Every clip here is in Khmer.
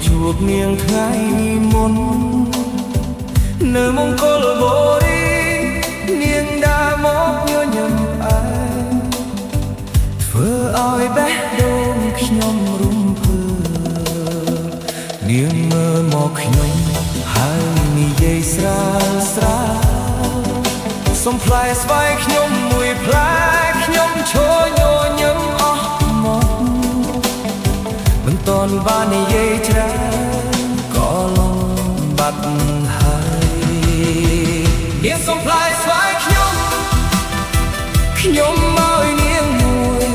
ជួបនាងថ្ងៃមុននៅមង្គលបុរីនាងដើរមកញញឹមផ្អែមធ្វើឲ្យបេះដូងខ្ញុំរំភើបនាងមើលមកខ្ញុំហើយនិយាយស្រាលស្រាលសុំផ្លែស្វាយខ្ញុំមួយផ្លែខ្ញុំឈរញញឹមអស់មកមិនតន់បាននិយាយច្រើនក៏លងបាត់ហើយនាងសុំផ្លែស្វាយខ្ញុំឲ្យនាងមួយ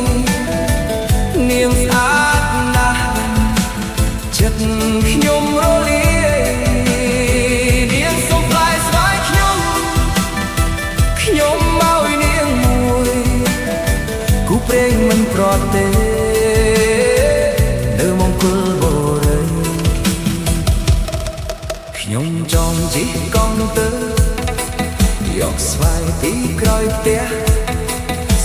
នាងស្អាតណាស់ចិត្តខ្ញុំរលាយនាងសុំផ្លែស្វាយខ្ញុំឲ្យនាងមួយគូព្រេងមិនប្រត់ទេនៅមង្គលបុរីខ្ញុំចង់ជិះកង់ទៅយកស្វាយពីក្រោយផ្ទះ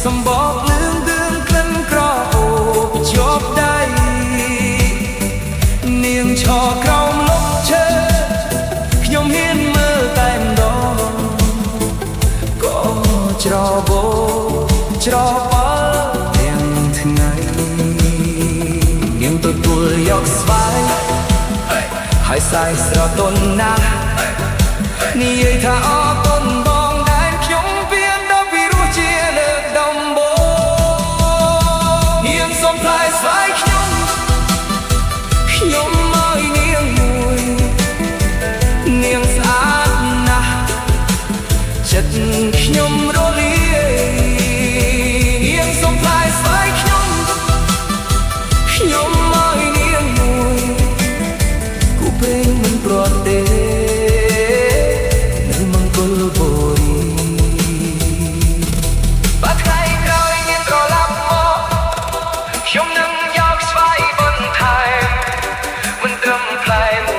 សម្បកលឿងទឿនក្លិនក្រអូបជាប់ដៃនាងឈរក្រោមលប់ឈើខ្ញុំហ៊ានមើលតែម្ដងក៏ច្របូរច្របល់ទាំងថ្ងៃនាងទទួលយកស្វាយហើយសាយស្រទន់ណាស់និយាយថាអរគុណបងដែលខ្ញុំពៀនដល់ពីរសជាលើកដំបូងនាងសុំផ្លែស្វាយខ្ញុំឲ្យនាងមួយនាងស្អាតណាស់ចិត្តខ្ញុំរលាយនាងសុំផ្លែស្វាយខ្ញុំឲ្យនាងមួយគូព្រេងមិនប្រត់ទេនៅមង្គលបុរីបើថ្ងៃក្រោយនាងត្រឡប់មកខ្ញុំនឹងយកស្វាយបន្ថែមមិនត្រឹមផ្លែមួយ